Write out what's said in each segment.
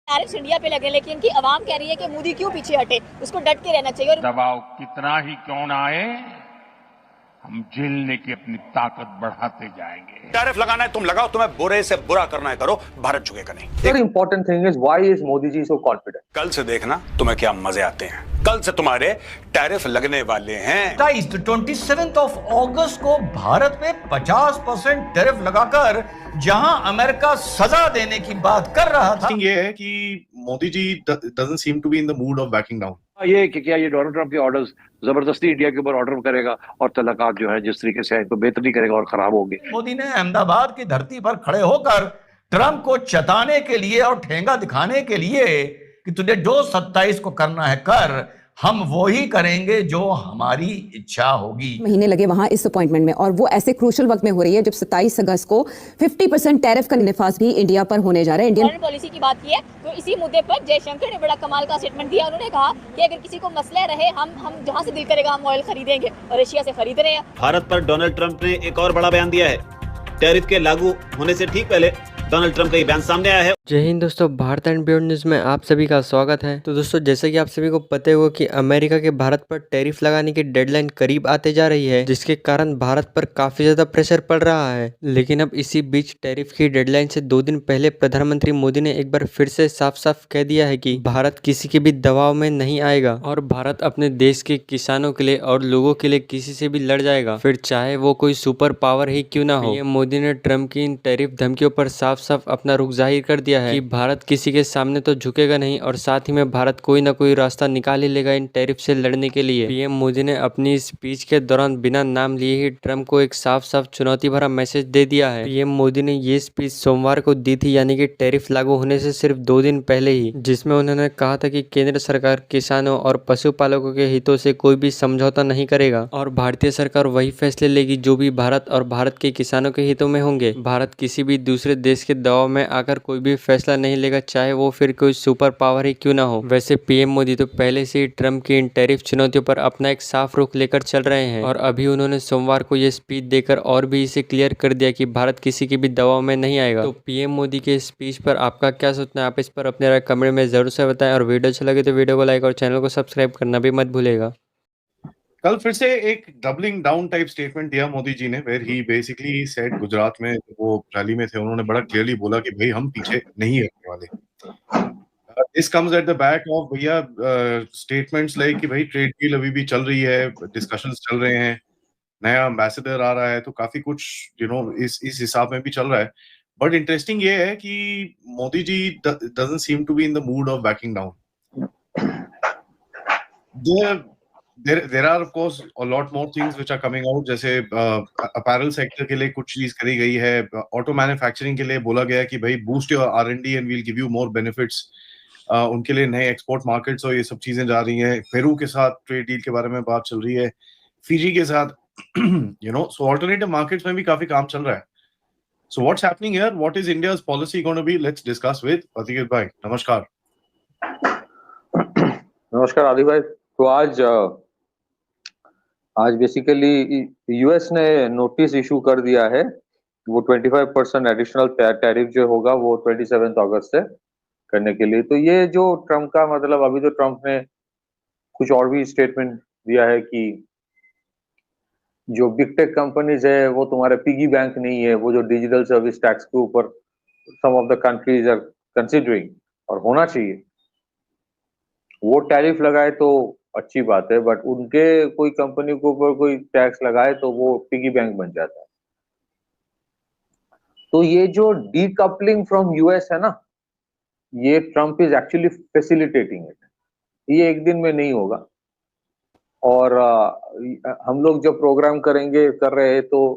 Tariffs India पे लगे, लेकिन इनकी आवाम कह रही है कि मोदी क्यों पीछे हटे, उसको डट के रहना चाहिए। और दबाव कितना ही क्यों ना आए, हम झेलने की अपनी ताकत बढ़ाते जाएंगे। टैरिफ लगाना है तुम लगाओ, तुम्हें बुरे से बुरा करना है करो, भारत झुकेगा नहीं। Very important thing is why is Modi ji so confident? कल से देखना तुम्हें क्या मजे आते हैं। कल से तुम्हारे टैरिफ लगने वाले हैं। 27 अगस्त को भारत में 50% टैरिफ लगाकर जहां अमेरिका सजा देने की बात कर रहा था, ये है कि मोदी जी doesn't seem to be in the mood of backing down. ये कि क्या ये डोनाल्ड ट्रंप के ऑर्डर्स जबरदस्ती इंडिया के ऊपर ऑर्डर करेगा और तलाकात जो है जिस तरीके से है तो बेहतरी करेगा और खराब होगी। मोदी ने अहमदाबाद की धरती पर खड़े होकर ट्रंप को चताने के लिए और ठेंगा दिखाने के लिए कि तुझे जो 27 को करना है कर, हम वो ही करेंगे जो हमारी इच्छा होगी। महीने लगे वहां इस अपॉइंटमेंट में, और वो ऐसे क्रूशल वक्त में हो रही है जब 27 अगस्त को 50% टैरिफ का निफाज भी इंडिया पर होने जा रहा है। इंडियन पॉलिसी की बात की है तो इसी मुद्दे पर जयशंकर ने बड़ा कमाल का स्टेटमेंट दिया। उन्होंने कहा कि अगर किसी को मसला रहे, हम जहां से दिल करेगा हम ऑयल खरीदेंगे, और एशिया से खरीद रहे हैं। भारत पर डोनाल्ड ट्रंप ने एक और बड़ा बयान दिया है। टैरिफ के लागू होने से ठीक पहले डोनाल्ड ट्रंप का ये बयान सामने आया है। जय हिंद दोस्तों, भारत एंड बियॉन्ड न्यूज़ में आप सभी का स्वागत है। तो दोस्तों, जैसे कि आप सभी को पता होगा कि अमेरिका के भारत पर टैरिफ लगाने की डेडलाइन करीब आते जा रही है, जिसके कारण भारत पर काफी ज्यादा प्रेशर पड़ रहा है। लेकिन अब इसी बीच टैरिफ की डेडलाइन से 2 दिन पहले प्रधानमंत्री मोदी ने एक बार फिर से साफ साफ कह दिया है कि भारत किसी के भी दबाव में नहीं आएगा और भारत अपने देश के किसानों के लिए और लोगों के लिए किसी से भी लड़ जाएगा, फिर चाहे वो कोई सुपर पावर ही क्यों ना हो। पीएम मोदी ने ट्रंप की इन टैरिफ धमकियों पर साफ साफ अपना रुख जाहिर कर दिया है कि भारत किसी के सामने तो झुकेगा नहीं, और साथ ही में भारत कोई ना कोई रास्ता निकाल ही लेगा इन टैरिफ से लड़ने के लिए। पीएम मोदी ने अपनी स्पीच के दौरान बिना नाम लिए ही ट्रंप को एक साफ साफ चुनौती भरा मैसेज दे दिया है। पीएम मोदी ने ये स्पीच सोमवार को दी थी, यानी कि टैरिफ लागू होने से सिर्फ 2 दिन पहले ही, जिसमें उन्होंने कहा था कि केंद्र सरकार किसानों और पशुपालकों के हितों से कोई भी समझौता नहीं करेगा और भारतीय सरकार वही फैसले लेगी जो भी भारत और भारत के किसानों के हितों में होंगे। भारत किसी भी दूसरे देश के दबाव में आकर कोई भी फैसला नहीं लेगा, चाहे वो फिर कोई सुपर पावर ही क्यों ना हो। वैसे पीएम मोदी तो पहले से ही ट्रंप की इन टैरिफ चुनौतियों पर अपना एक साफ रुख लेकर चल रहे हैं, और अभी उन्होंने सोमवार को ये स्पीच देकर और भी इसे क्लियर कर दिया कि भारत किसी के भी दबाव में नहीं आएगा। तो पीएम मोदी के स्पीच पर आपका क्या सोचना है, आप इस पर अपने राय कमेंट में जरूर से बताएं, और वीडियो अच्छा लगे तो वीडियो को लाइक और चैनल को सब्सक्राइब करना भी मत भूलेगा। कल फिर से एक डबलिंग डाउन टाइप स्टेटमेंट दिया मोदी जी ने, where he basically said, Gujarat में वो रैली में थे, उन्होंने बड़ा क्लियरली बोला कि भाई हम पीछे नहीं हटने वाले। This comes at the back of भैया स्टेटमेंट्स लाइक कि भाई ट्रेड डील अभी भी चल रही है, डिस्कशंस चल रहे हैं, नया एम्बेसडर आ रहा है, तो काफी कुछ इस हिसाब में भी चल रहा है। बट इंटरेस्टिंग ये है कि Modi ji doesn't seem to be in the mood of backing down. There are of course a lot more things which are coming out, जैसे apparel sector के लिए कुछ चीज करी गई है, ऑटो मैन्युफैक्चरिंग के लिए बोला गया कि भाई boost your R&D and we'll give you more benefits, उनके लिए नए एक्सपोर्ट मार्केट्स और ये सब चीजें जा रही हैं। पेरू के साथ ट्रेड डील के बारे में बात चल रही है, फिजी के साथ so alternative markets में भी काफी काम चल रहा है। So what's happening here? What is India's policy going to be? Let's discuss with Atikit bhai. नमस्कार। नमस्कार आदि भाई। तो आज बेसिकली यूएस ने नोटिस इशू कर दिया है, वो 25% एडिशनल टैरिफ जो होगा वो 27 अगस्त से करने के लिए। तो ये जो ट्रम्प का मतलब, अभी तो ट्रम्प ने कुछ और भी स्टेटमेंट दिया है कि जो बिग टेक कंपनीज है वो तुम्हारे पिगी बैंक नहीं है, वो जो डिजिटल सर्विस टैक्स के ऊपर some of the countries are considering और होना चाहिए, वो टैरिफ लगाए तो अच्छी बात है, बट उनके कोई कंपनी के ऊपर कोई टैक्स लगाए तो वो पिगी बैंक बन जाता है। तो ये जो डीकपलिंग फ्रॉम यूएस है ना, ये Trump is actually facilitating it. ये एक दिन में नहीं होगा, और हम लोग जो प्रोग्राम कर रहे हैं तो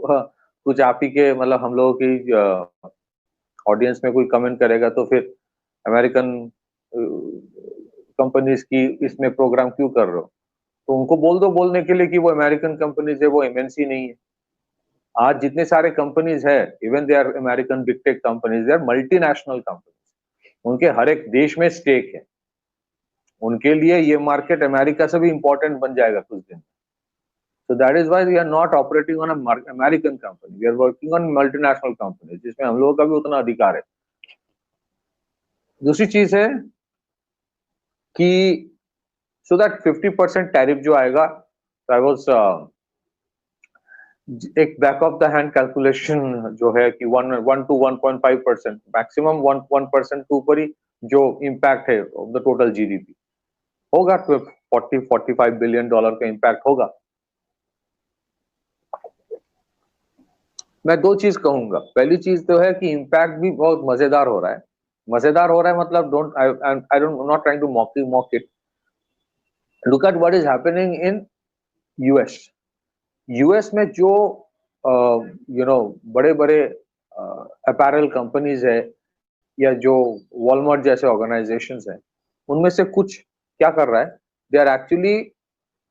कुछ आप ही के मतलब हम लोगों की ऑडियंस में कोई कमेंट करेगा तो फिर अमेरिकन कंपनीज की इसमें प्रोग्राम क्यों कर रहे हो, तो उनको बोल दो बोलने के लिए कि वो अमेरिकन कंपनीज है, वो एमएनसी नहीं है। आज जितने सारे कंपनीज है, even they are American big tech companies, they are multinational companies, उनके हर एक देश में स्टेक है। उनके लिए ये मार्केट अमेरिका से भी इंपॉर्टेंट बन जाएगा कुछ दिन। So that is why we are not operating on a American company. We are working on multinational companies, जिसमें हम लोगों का भी उतना अधिकार है। दूसरी चीज है कि सो दैट 50% टैरिफ जो आएगा, आई वाज एक back of the hand calculation जो है कि 1 to 1.5%, मैक्सिमम 1% के ऊपर ही जो इम्पैक्ट है ऑफ द टोटल जीडीपी होगा, तो 40-45 बिलियन डॉलर का इम्पैक्ट होगा। मैं दो चीज कहूंगा। पहली चीज तो है कि इम्पैक्ट भी बहुत मजेदार हो रहा है। मजेदार हो रहा है मतलब I don't not trying to mock it. Look at what is happening in US. US में जो बड़े बड़े अपैरल कंपनीज है या जो वॉलमार्ट जैसे ऑर्गेनाइजेशंस हैं, उनमें से कुछ क्या कर रहा है, they are actually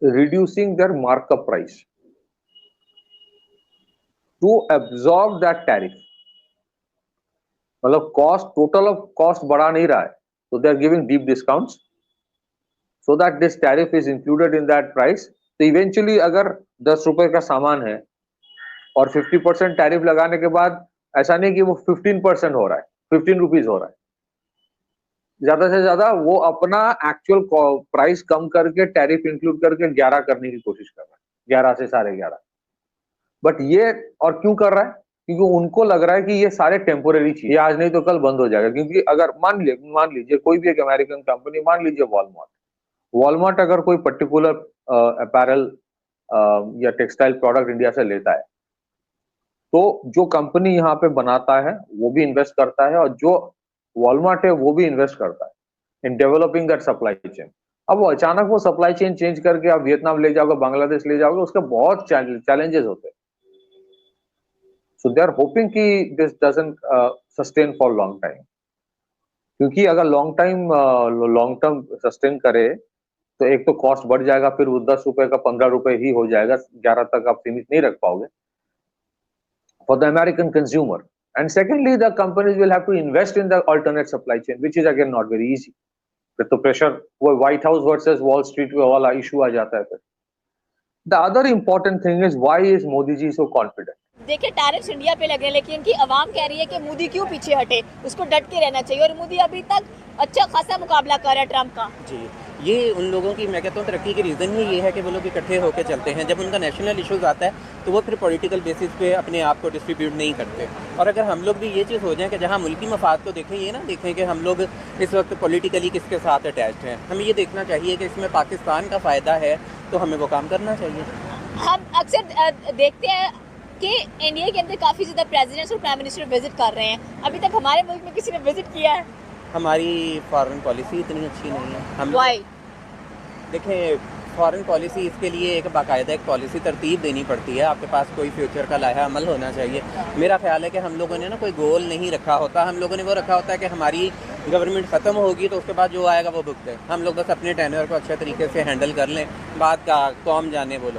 reducing their markup price to absorb that tariff. मतलब कॉस्ट, टोटल ऑफ कॉस्ट बढ़ा नहीं रहा है, तो they are giving deep discounts so that this tariff is included in that price. तो इवेंचुअली अगर 10 रुपए का सामान है और 50% टैरिफ लगाने के बाद ऐसा नहीं कि वो 15% हो रहा है, 15 रुपीज हो रहा है, ज्यादा से ज्यादा वो अपना एक्चुअल प्राइस कम करके टैरिफ इंक्लूड करके 11 करने की कोशिश कर रहा है, 11 से 11.5। बट ये और क्यों कर रहा है? क्योंकि उनको लग रहा है कि ये सारे टेम्पोररी चीज, ये आज नहीं तो कल बंद हो जाएगा। क्योंकि अगर मान लीजिए कोई भी एक अमेरिकन कंपनी, मान लीजिए वॉलमार्ट अगर कोई पर्टिकुलर अपैरल या टेक्सटाइल प्रोडक्ट इंडिया से लेता है, तो जो कंपनी यहाँ पे बनाता है वो भी इन्वेस्ट करता है, और जो वॉलमार्ट है वो भी इन्वेस्ट करता है in developing that supply chain. अब वो अचानक वो सप्लाई चेन चेंज करके आप वियतनाम ले जाओगे, बांग्लादेश ले जाओगे, उसके बहुत चैलेंजेस होते हैं। सो दे आर होपिंग कि this doesn't sustain for long time. क्योंकि अगर लॉन्ग टर्म सस्टेन करे तो एक तो कॉस्ट बढ़ जाएगा, फिर वो 10 रुपए का 15 रुपए ही हो जाएगा, 11 तक आप सीमित नहीं रख पाओगे for the American consumer. And secondly, the companies will have to invest in the alternate supply chain, which is again not very easy. फिर तो प्रेशर वो white house versus wall street वाला इशू आ जाता है। फिर the other important thing is why is Modi ji so confident? देखिए, tariffs India पे लगे, लेकिन इनकी आवाम कह रही है कि मोदी क्यों पीछे हटे, उसको डट के रहना चाहिए। और मोदी अभी तक अच्छा खासा मुकाबला कर रहा है ट्रम्प का। जी, ये उन लोगों की, मैं कहता हूँ, तरक्की की रीज़न ही ये है कि वो लोग इकट्ठे होकर चलते हैं। जब उनका नेशनल इशूज़ आता है तो वो फिर पॉलिटिकल बेसिस पे अपने आप को डिस्ट्रीब्यूट नहीं करते। और अगर हम लोग भी ये चीज़ हो जाए कि जहाँ मुल्की मफाद को देखें, ये ना देखें कि हम लोग इस वक्त पॉलिटिकली किसके साथ अटैच्ड हैं। हमें ये देखना चाहिए कि इसमें पाकिस्तान का फ़ायदा है, तो हमें वो काम करना चाहिए। हम अक्सर देखते हैं कि इंडिया के अंदर काफ़ी ज़्यादा प्रेसिडेंट्स और प्राइम मिनिस्टर विजिट कर रहे हैं। अभी तक हमारे मुल्क में किसी ने विजिट किया है? हमारी फॉरेन पॉलिसी इतनी अच्छी नहीं है। हम Why? देखें, फॉरेन पॉलिसी, इसके लिए एक बाकायदा एक पॉलिसी तरतीब देनी पड़ती है। आपके पास कोई फ्यूचर का लाया अमल होना चाहिए। मेरा ख्याल है कि हम लोगों ने ना कोई गोल नहीं रखा होता। हम लोगों ने वो रखा होता है कि हमारी गवर्नमेंट ख़त्म होगी तो उसके बाद जो आएगा वो भुगते। हम लोग बस अपने टेन्योर को अच्छे तरीके से हैंडल कर लें, बात का कौम जाने वो लोग।